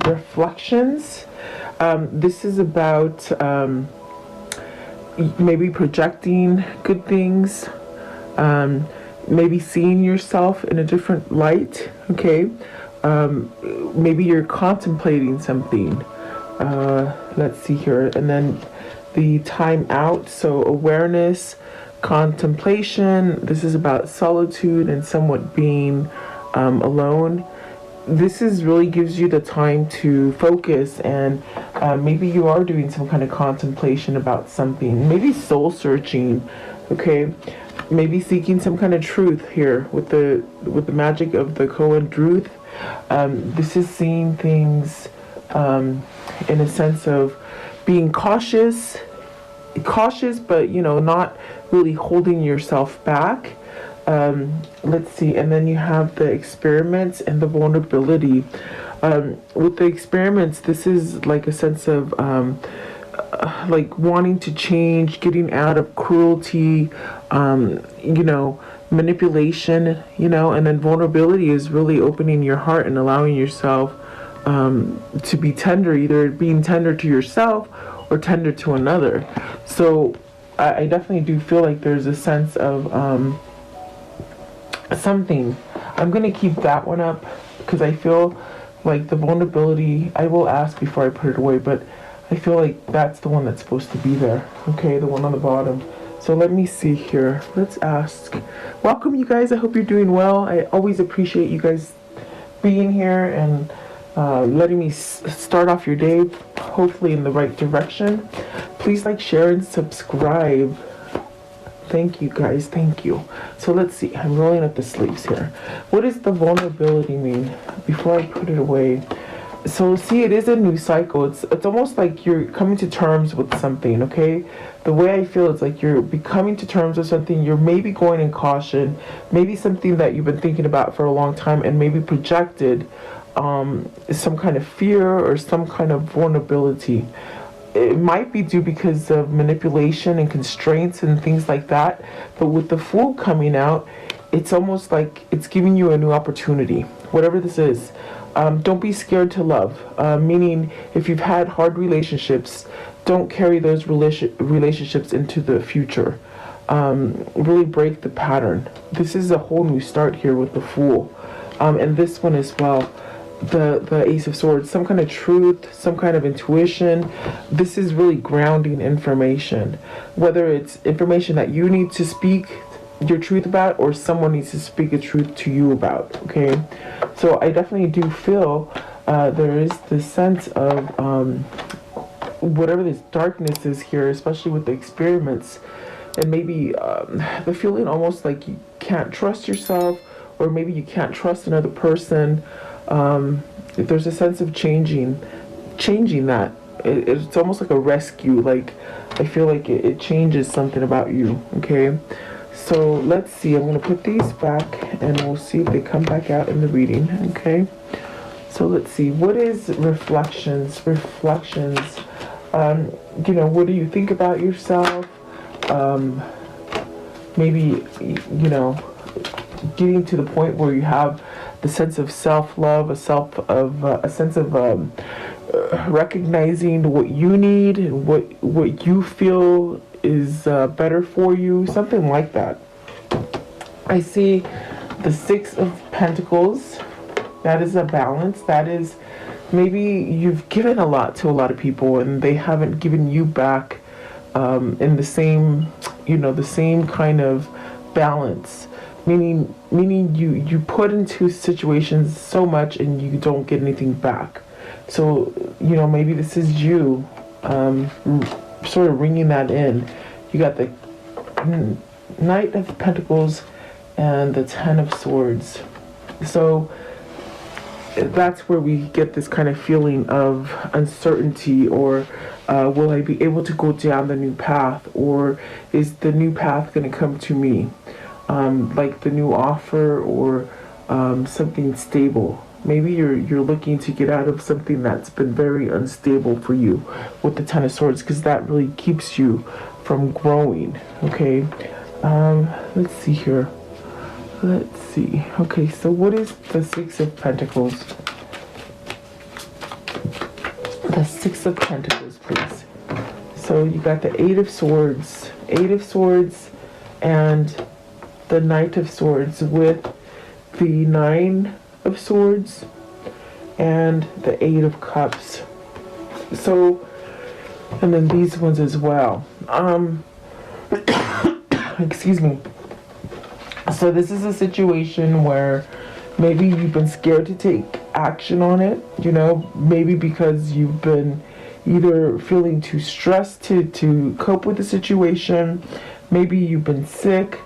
reflections. This is about maybe projecting good things, maybe seeing yourself in a different light, okay? Maybe you're contemplating something. Let's see here. And then the time out, so awareness, contemplation. This is about solitude and somewhat being alone. This is really gives you the time to focus, and maybe you are doing some kind of contemplation about something, maybe soul searching, okay? Maybe seeking some kind of truth here with the magic of the Cohen truth. This is seeing things in a sense of being cautious, but not really holding yourself back. Let's see, and then you have the experiments and the vulnerability. With the experiments, this is like a sense of like wanting to change, getting out of cruelty, manipulation, and then vulnerability is really opening your heart and allowing yourself to be tender, either being tender to yourself or tender to another. So I definitely do feel like there's a sense of something. I'm going to keep that one up because I feel like the vulnerability, I will ask before I put it away, but I feel like that's the one that's supposed to be there, okay, the one on the bottom. So let me see here. Let's ask. Welcome, you guys. I hope you're doing well. I always appreciate you guys being here and letting me start off your day, hopefully in the right direction. Please like, share, and subscribe. Thank you, guys. Thank you. So let's see. I'm rolling up the sleeves here. What does the vulnerability mean? Before I put it away. So see, it is a new cycle. It's almost like you're coming to terms with something, okay? The way I feel, it's like you're becoming to terms with something. You're maybe going in caution, maybe something that you've been thinking about for a long time and maybe projected some kind of fear or some kind of vulnerability. It might be due because of manipulation and constraints and things like that. But with the Fool coming out, it's almost like it's giving you a new opportunity, whatever this is. Don't be scared to love, meaning if you've had hard relationships, don't carry those relationships into the future. Really break the pattern. This is a whole new start here with the Fool. And this one as well. The Ace of Swords, some kind of truth, some kind of intuition. This is really grounding information, whether it's information that you need to speak your truth about or someone needs to speak a truth to you about, okay? So I definitely do feel there is this sense of whatever this darkness is here, especially with the experiments, and maybe the feeling almost like you can't trust yourself, or maybe you can't trust another person. There's a sense of changing that. It's almost like a rescue. Like I feel like it changes something about you. Okay, so let's see. I'm gonna put these back, and we'll see if they come back out in the reading. Okay, so let's see. What is reflections? Reflections. What do you think about yourself? Maybe getting to the point where you have the sense of self-love, a sense of recognizing what you need and what you feel is better for you, something like that. I see the Six of Pentacles. That is a balance. That is maybe you've given a lot to a lot of people and they haven't given you back in the same kind of balance. Meaning you put into situations so much and you don't get anything back. So, maybe this is you sort of ringing that in. You got the Knight of Pentacles and the Ten of Swords. So that's where we get this kind of feeling of uncertainty, or will I be able to go down the new path, or is the new path going to come to me? Like the new offer or something stable. Maybe you're looking to get out of something that's been very unstable for you with the Ten of Swords, because that really keeps you from growing. Okay, let's see here. Let's see. Okay, so what is the Six of Pentacles? Six of Pentacles, please. So you got the Eight of Swords, and the Knight of Swords with the Nine of Swords and the Eight of Cups. So, and then these ones as well. Excuse me. So this is a situation where maybe you've been scared to take action on it, you know, maybe because you've been either feeling too stressed to cope with the situation, maybe you've been sick,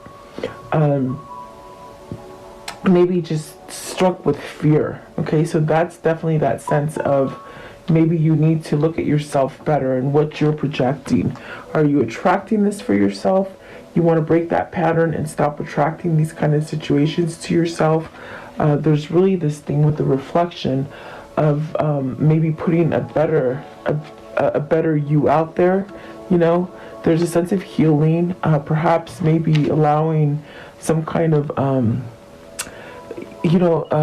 maybe just struck with fear. Okay, so that's definitely that sense of maybe you need to look at yourself better and what you're projecting. Are you attracting this for yourself? You want to break that pattern and stop attracting these kind of situations to yourself. There's really this thing with the reflection of maybe putting a better you out there. You know, there's a sense of healing, perhaps maybe allowing some kind of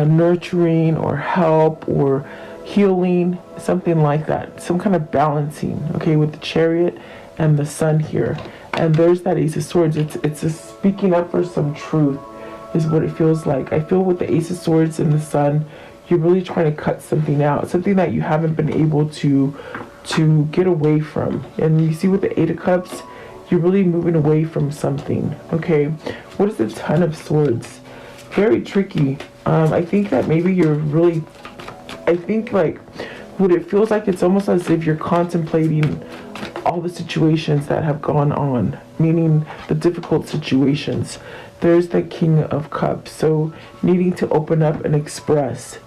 nurturing or help or healing, something like that, some kind of balancing. Okay, with the Chariot and the Sun here, and there's that Ace of Swords. It's a speaking up for some truth is what it feels like. I feel with the Ace of Swords and the Sun, you're really trying to cut something out, something that you haven't been able to get away from. And you see with the Eight of Cups, you're really moving away from something. Okay, what is the Ten of Swords? Very tricky. I think that maybe you're really, I think like what it feels like, it's almost as if you're contemplating all the situations that have gone on, meaning the difficult situations. There's the King of Cups, so needing to open up and express,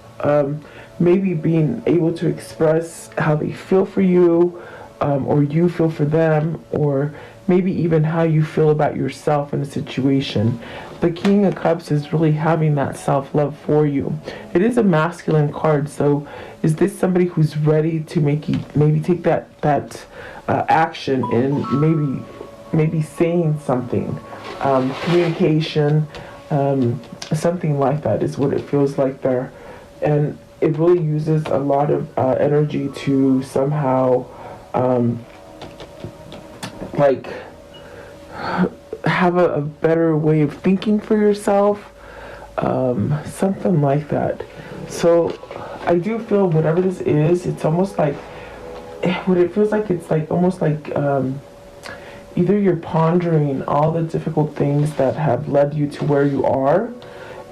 maybe being able to express how they feel for you, or you feel for them, or maybe even how you feel about yourself in a situation. The King of Cups is really having that self-love for you. It is a masculine card, so is this somebody who's ready to maybe take that action and maybe saying something, communication, something like that is what it feels like there. And it really uses a lot of energy to somehow like have a better way of thinking for yourself, something like that. So I do feel whatever this is, it's almost like what it feels like, it's like almost like either you're pondering all the difficult things that have led you to where you are,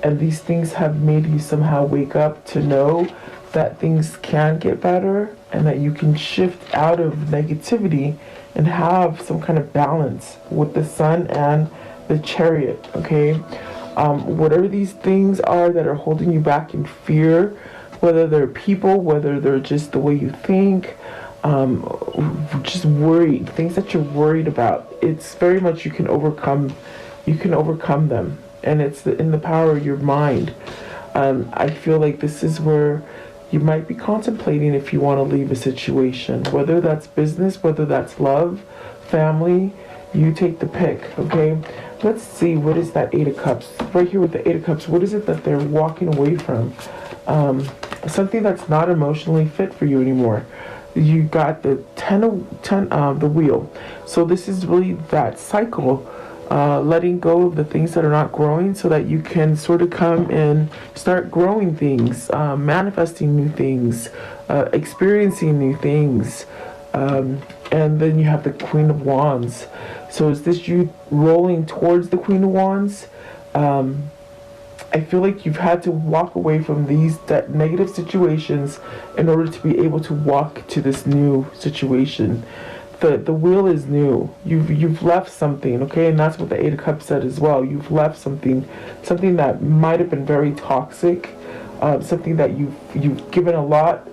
and these things have made you somehow wake up to know that things can get better and that you can shift out of negativity and have some kind of balance with the Sun and the Chariot. Okay, whatever these things are that are holding you back in fear, whether they're people, whether they're just the way you think, just worried, things that you're worried about, it's very much you can overcome them, and it's in the power of your mind. I feel like this is where you might be contemplating if you want to leave a situation, whether that's business, whether that's love, family, you take the pick. Okay, let's see, what is that Eight of Cups right here with the Eight of Cups? What is it that they're walking away from? Something that's not emotionally fit for you anymore. You got the the Wheel. So this is really that cycle, letting go of the things that are not growing so that you can sort of come and start growing things, manifesting new things, experiencing new things. And then you have the Queen of Wands. So is this you rolling towards the Queen of Wands? I feel like you've had to walk away from these negative situations in order to be able to walk to this new situation. The wheel is new. You've left something, okay, and that's what the Eight of Cups said as well. You've left something that might have been very toxic, something that you've given a lot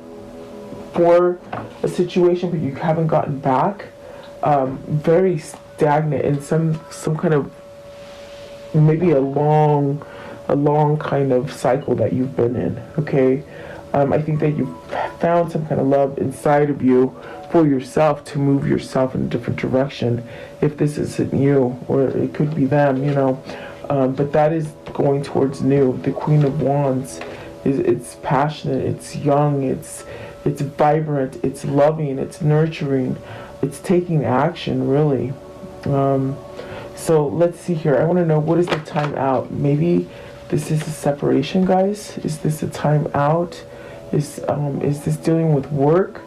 for a situation, but you haven't gotten back. Very stagnant in some kind of maybe a long kind of cycle that you've been in. Okay, I think that you've found some kind of love inside of you for yourself to move yourself in a different direction. If this isn't you, or it could be them, you know, but that is going towards new. The Queen of Wands it's passionate, it's young, it's It's vibrant, it's loving, it's nurturing, it's taking action, really. So let's see here. I want to know, what is the time out? Maybe this is a separation, guys. Is this a time out? Is this dealing with work?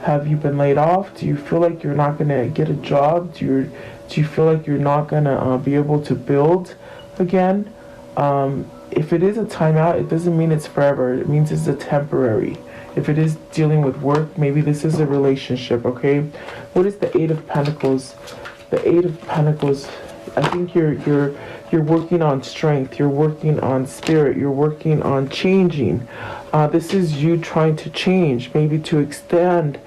Have you been laid off? Do you feel like you're not gonna get a job? Do you feel like you're not gonna be able to build again? If it is a timeout, it doesn't mean it's forever. It means it's a temporary. If it is dealing with work, maybe this is a relationship, okay? What is the Eight of Pentacles? The Eight of Pentacles, I think you're working on strength, you're working on spirit, you're working on changing. This is you trying to change, maybe to extend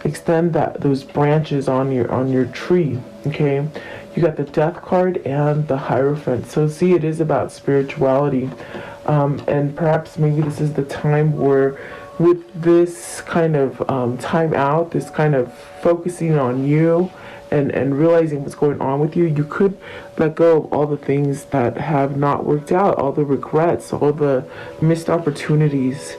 those branches on your tree, okay? You got the Death card and the Hierophant. So see, it is about spirituality. And perhaps maybe this is the time where, with this kind of time out, this kind of focusing on you and realizing what's going on with you, you could let go of all the things that have not worked out, all the regrets, all the missed opportunities,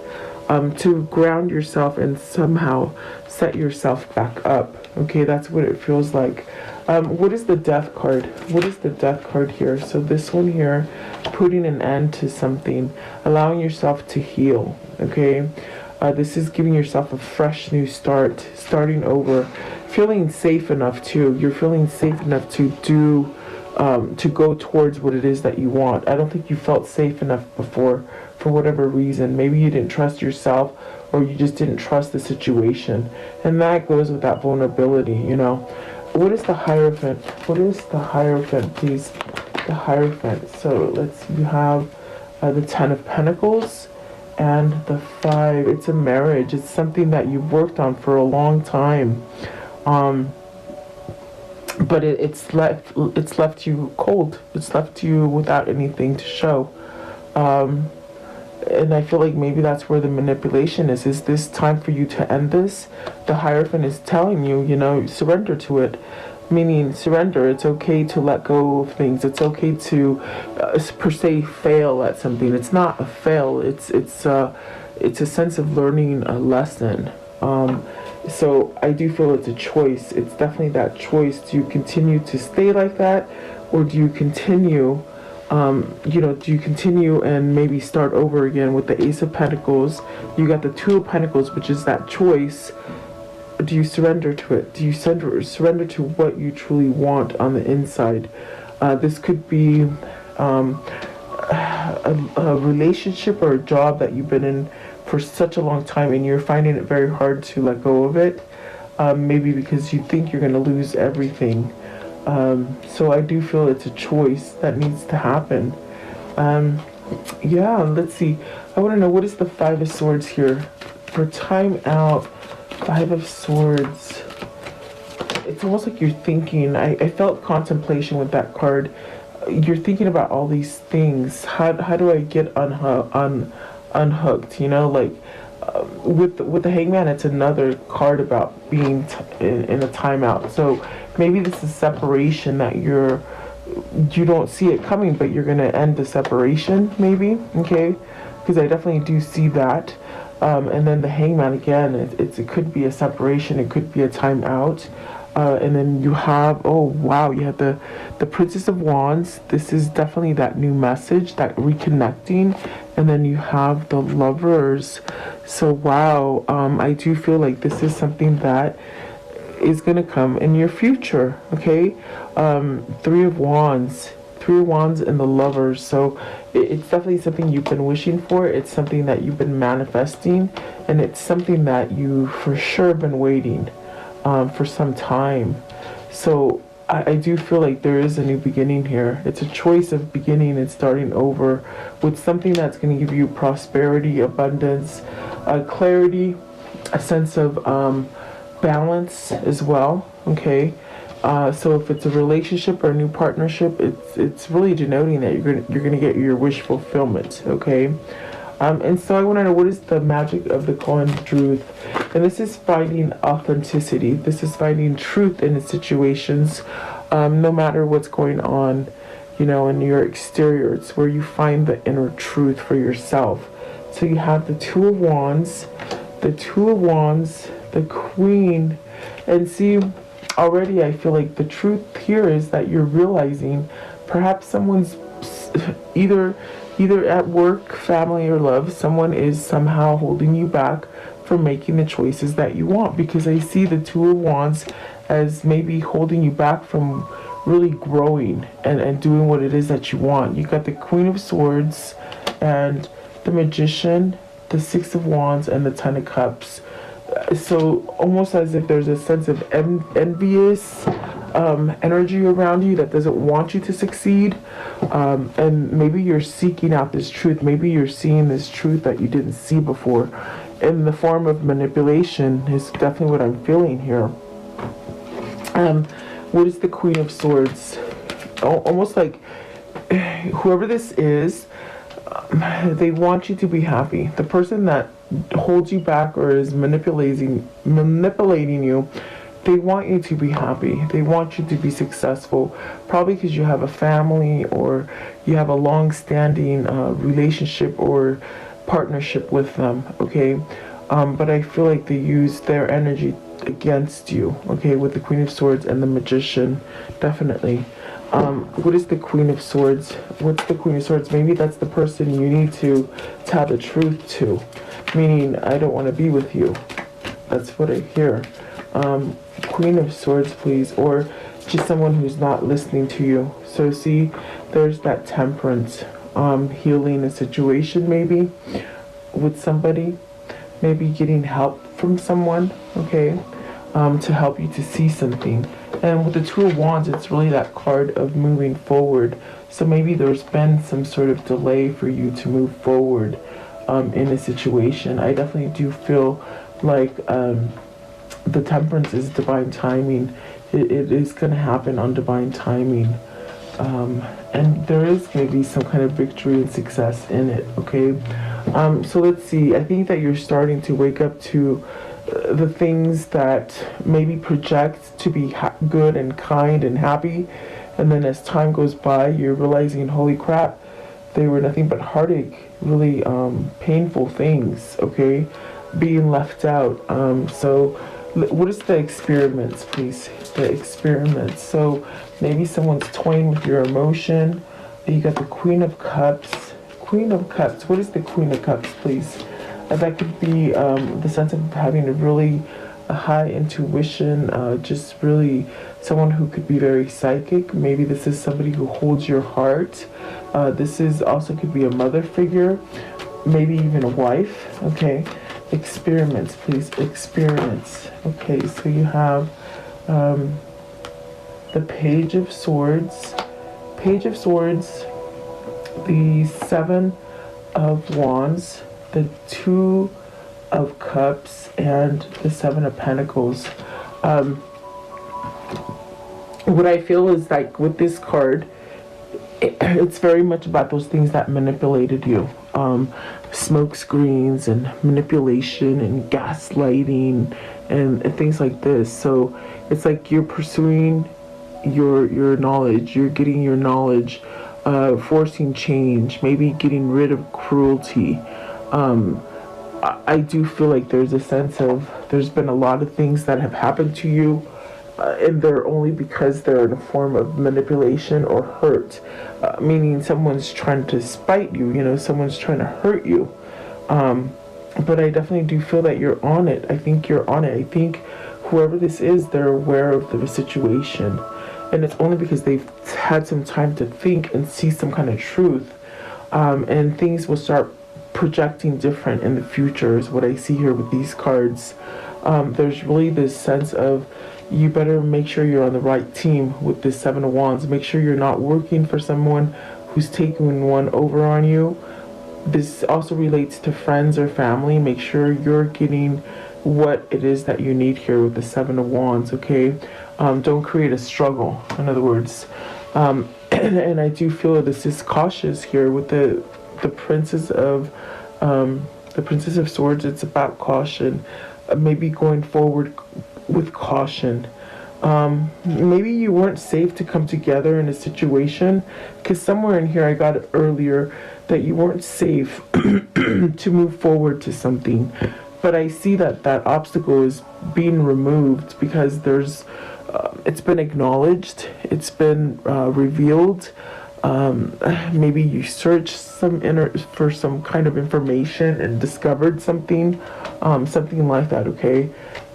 to ground yourself and somehow set yourself back up. Okay, that's what it feels like. What is the Death card? What is the Death card here? So this one here, putting an end to something, allowing yourself to heal. Okay, this is giving yourself a fresh new start, starting over, feeling safe enough too. You're feeling safe enough to do, to go towards what it is that you want. I don't think you felt safe enough before, for whatever reason. Maybe you didn't trust yourself, or you just didn't trust the situation. And that goes with that vulnerability, you know. What is the Hierophant? What is the Hierophant, please? The Hierophant. So let's see, you have the Ten of Pentacles and the Five. It's a marriage. It's something that you've worked on for a long time. But it's left you cold. It's left you without anything to show. And I feel like maybe that's where the manipulation is. Is this time for you to end this? The Hierophant is telling you, you know, surrender to it. Meaning surrender. It's okay to let go of things. It's okay to, per se, fail at something. It's not a fail. It's a sense of learning a lesson. So I do feel it's a choice. It's definitely that choice. Do you continue to stay like that, or do you continue? Do you continue and maybe start over again with the Ace of Pentacles? You got the Two of Pentacles, which is that choice. Do you surrender to it? Do you surrender to what you truly want on the inside? This could be a relationship or a job that you've been in for such a long time, and you're finding it very hard to let go of it. Maybe because you think you're going to lose everything. So I do feel it's a choice that needs to happen. Yeah, let's see. I want to know, what is the Five of Swords here? For time out, Five of Swords. It's almost like you're thinking. I felt contemplation with that card. You're thinking about all these things. How do I get unhooked? You know, like with the Hangman, it's another card about being in a timeout. So maybe this is separation that you don't see it coming, but you're gonna end the separation, maybe. Okay, because I definitely do see that. And then the Hangman again, it could be a separation, it could be a timeout. And then you have, oh wow, you have the Princess of Wands. This is definitely that new message, that reconnecting. And then you have the Lovers. So wow, I do feel like this is something that is going to come in your future, okay? Three of Wands and the Lovers. So it's definitely something you've been wishing for. It's something that you've been manifesting, and it's something that you for sure been waiting for some time. So I do feel like there is a new beginning here. It's a choice of beginning and starting over with something that's going to give you prosperity, abundance, clarity, a sense of balance as well. Okay, so if it's a relationship or a new partnership, it's really denoting that you're gonna get your wish fulfillment. Okay, and so I want to know, what is the magic of the coin truth? And this is finding authenticity. This is finding truth in situations, no matter what's going on, you know, in your exterior. It's where you find the inner truth for yourself. So you have the Two of Wands. the Two of Wands, the Queen. And see, already I feel like the truth here is that you're realizing perhaps someone's either at work, family, or love, someone is somehow holding you back from making the choices that you want, because I see the Two of Wands as maybe holding you back from really growing and doing what it is that you want. You got the Queen of Swords and the Magician, the Six of Wands, and the Ten of Cups. So almost as if there's a sense of envious energy around you that doesn't want you to succeed, and maybe you're seeking out this truth. Maybe you're seeing this truth that you didn't see before in the form of manipulation is definitely what I'm feeling here. What is the Queen of Swords? Almost like whoever this is, they want you to be happy. The person that holds you back or is manipulating you, they want you to be happy. They want you to be successful, probably because you have a family or you have a long-standing relationship or partnership with them, okay? But I feel like they use their energy against you, okay, with the Queen of Swords and the Magician, definitely. What is the Queen of Swords? What's the Queen of Swords? Maybe that's the person you need to tell the truth to, meaning I don't want to be with you. That's what I hear. Queen of Swords, please, or just someone who's not listening to you. So see, there's that Temperance, healing a situation maybe with somebody, maybe getting help from someone, okay, to help you to see something. And with the Two of Wands, it's really that card of moving forward. So maybe there's been some sort of delay for you to move forward in a situation. I definitely do feel like the Temperance is divine timing. It is going to happen on divine timing. And there is going to be some kind of victory and success in it, okay? So let's see. I think that you're starting to wake up to the things that maybe project to be good and kind and happy, and then as time goes by, you're realizing, holy crap, they were nothing but heartache, really painful things, okay? Being left out. So what is the experiments, please? The experiments. So maybe someone's toying with your emotion. You got the Queen of Cups. Queen of Cups. What is the Queen of Cups, please? That could be the sense of having a really high intuition, just really someone who could be very psychic. Maybe this is somebody who holds your heart. This is also could be a mother figure, maybe even a wife, okay? Experiments, please. Experiments. Okay, so you have the Page of Swords. Page of Swords, the Seven of Wands, the Two of Cups, and the Seven of Pentacles. What I feel is like with this card, it's very much about those things that manipulated you. Smoke screens and manipulation and gaslighting and things like this. So it's like you're pursuing your knowledge, you're getting your knowledge, forcing change, maybe getting rid of cruelty. I do feel like there's a sense of there's been a lot of things that have happened to you, and they're only because they're in a form of manipulation or hurt, meaning someone's trying to spite you, you know, someone's trying to hurt you. But I definitely do feel that you're on it. I think you're on it. I think whoever this is, they're aware of the situation. And it's only because they've had some time to think and see some kind of truth. And things will start projecting different in the future is what I see here with these cards. There's really this sense of you better make sure you're on the right team with this Seven of Wands. Make sure you're not working for someone who's taking one over on you. This also relates to friends or family. Make sure you're getting what it is that you need here with the Seven of Wands, okay? Don't create a struggle, in other words. And I do feel this is cautious here with the Princess of Swords. It's about caution, maybe going forward with caution. Maybe you weren't safe to come together in a situation, because somewhere in here I got it earlier that you weren't safe to move forward to something. but I see that that obstacle is being removed because there's it's been acknowledged, it's been revealed. Maybe you searched for some kind of information and discovered something, something like that. Okay,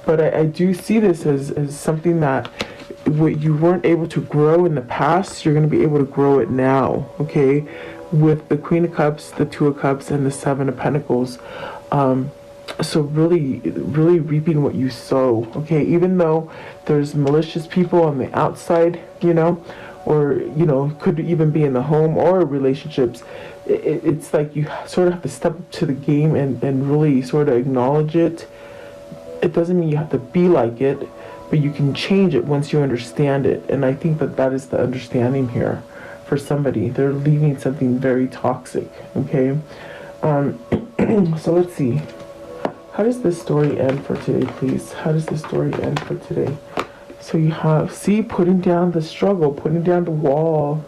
but I do see this as something that what you weren't able to grow in the past, you're going to be able to grow it now. Okay, with the Queen of Cups, the Two of Cups, and the Seven of Pentacles. So really reaping what you sow. Okay, even though there's malicious people on the outside, or could even be in the home or relationships, it's like you sort of have to step up to the game and really sort of acknowledge it. It doesn't mean you have to be like it, but you can change it once you understand it. And I think that is the understanding here for somebody. They're leaving something very toxic. Okay, so let's see. How does this story end for today, please? How does this story end for today? So you have, putting down the struggle, putting down the wall.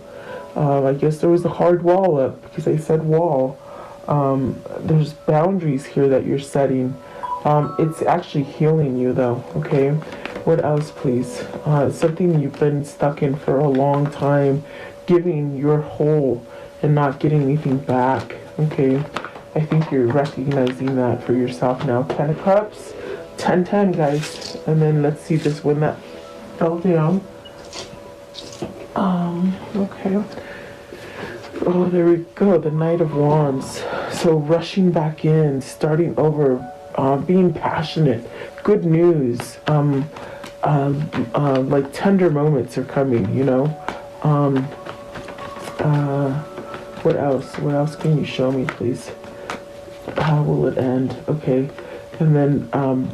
I guess there was a hard wall up because I said wall. There's boundaries here that you're setting. It's actually healing you though, okay? What else, please? Something you've been stuck in for a long time, giving your whole and not getting anything back, okay? I think you're recognizing that for yourself now. 10 of Cups, 10, guys. And then let's see this one that fell down. Okay. Oh, there we go. The Knight of Wands. So rushing back in, starting over, being passionate. Good news. Like tender moments are coming, What else? What else can you show me, please? How will it end? Okay. And then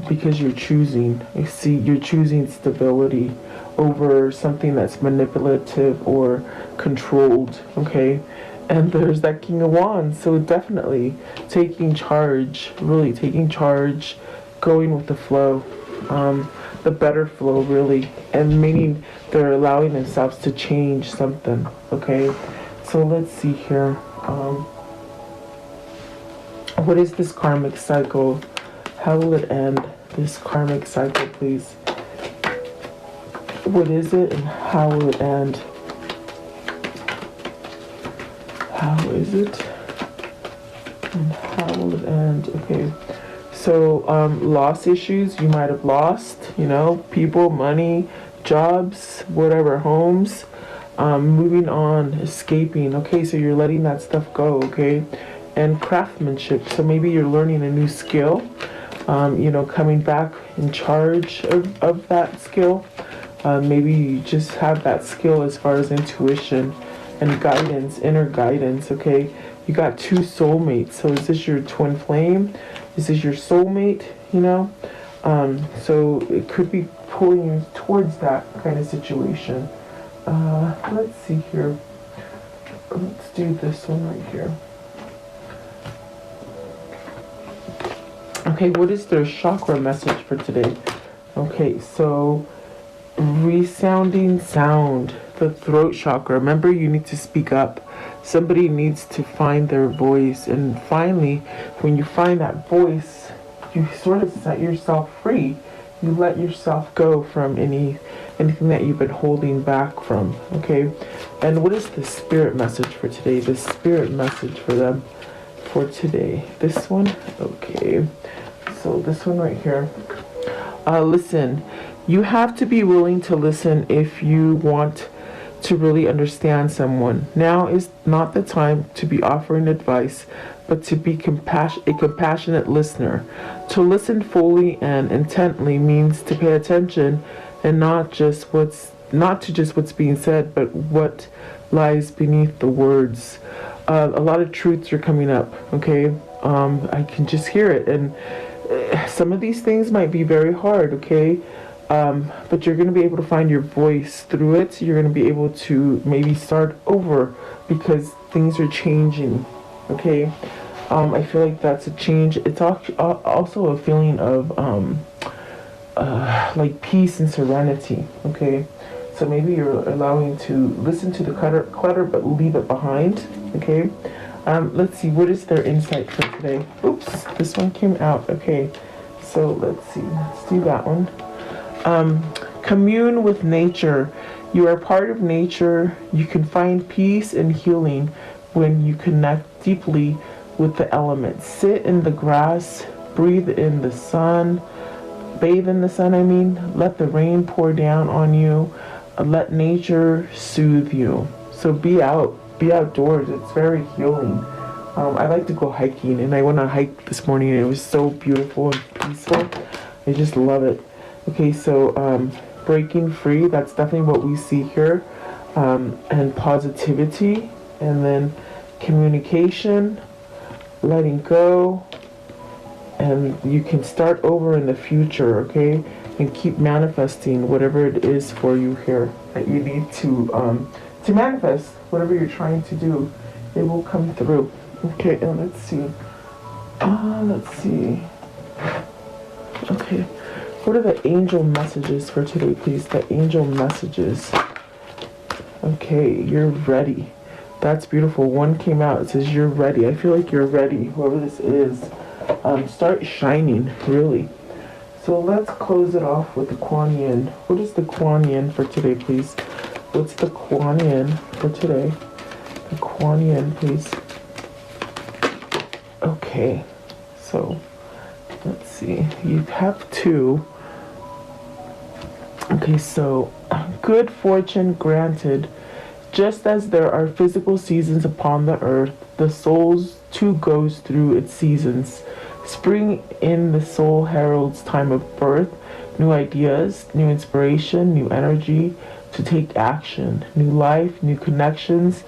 because you're choosing, I see you're choosing stability over something that's manipulative or controlled. Okay. And there's that King of Wands. So definitely taking charge, really taking charge, going with the flow, the better flow, really. And meaning they're allowing themselves to change something. Okay. So let's see here. What is this karmic cycle? How will it end? This karmic cycle, please. What is it and how will it end? How is it and how will it end? Okay. So, loss issues. You might have lost, people, money, jobs, whatever, homes. Moving on, escaping. Okay, so you're letting that stuff go, okay? And craftsmanship. So maybe you're learning a new skill, coming back in charge of that skill. Maybe you just have that skill as far as intuition and guidance, inner guidance, okay? You got two soulmates. So is this your twin flame? Is this your soulmate, So it could be pulling you towards that kind of situation. Let's see here. Let's do this one right here. Okay, what is their chakra message for today? Okay, so resounding sound, the throat chakra. Remember, you need to speak up. Somebody needs to find their voice. And finally, when you find that voice, you sort of set yourself free. You let yourself go from anything that you've been holding back from, okay? And what is the spirit message for today? The spirit message for them for today. This one? Okay. So this one right here. Listen. You have to be willing to listen if you want to really understand someone. Now is not the time to be offering advice, but to be a compassionate listener. To listen fully and intently means to pay attention and not to just what's being said, but what lies beneath the words. A lot of truths are coming up, okay? I can just hear it, and some of these things might be very hard, okay? But you're going to be able to find your voice through it. You're going to be able to maybe start over because things are changing, okay? I feel like that's a change. It's also a feeling of like peace and serenity, okay? So maybe you're allowing to listen to the clutter but leave it behind, okay? Let's see, what is their insight for today? Oops, this one came out, okay. so let's see. Let's do that one. Commune with nature. You are part of nature. You can find peace and healing when you connect deeply with the elements. Sit in the grass, breathe in the sun, bathe in the sun, I mean. Let the rain pour down on you. Let nature soothe you. So be outdoors. It's very healing. I like to go hiking, and I went on a hike this morning, and it was so beautiful and peaceful. I just love it. Okay, so breaking free, that's definitely what we see here. And positivity, and then communication, letting go, and you can start over in the future, okay? And keep manifesting whatever it is for you here that you need to manifest whatever you're trying to do. It will come through. Okay, and let's see. Let's see. Okay, what are the angel messages for today, please? The angel messages. Okay, you're ready. That's beautiful. One came out. It says you're ready. I feel like you're ready, whoever this is. Start shining, really. So let's close it off with the Kuan Yin. What is the Kuan Yin for today, please? What's the Kuan Yin for today? The Kuan Yin, please. Okay, so let's see. You have two. Okay, so good fortune granted. Just as there are physical seasons upon the earth, the soul too goes through its seasons. Spring in the soul heralds time of birth, new ideas, new inspiration, new energy to take action, new life, new connections,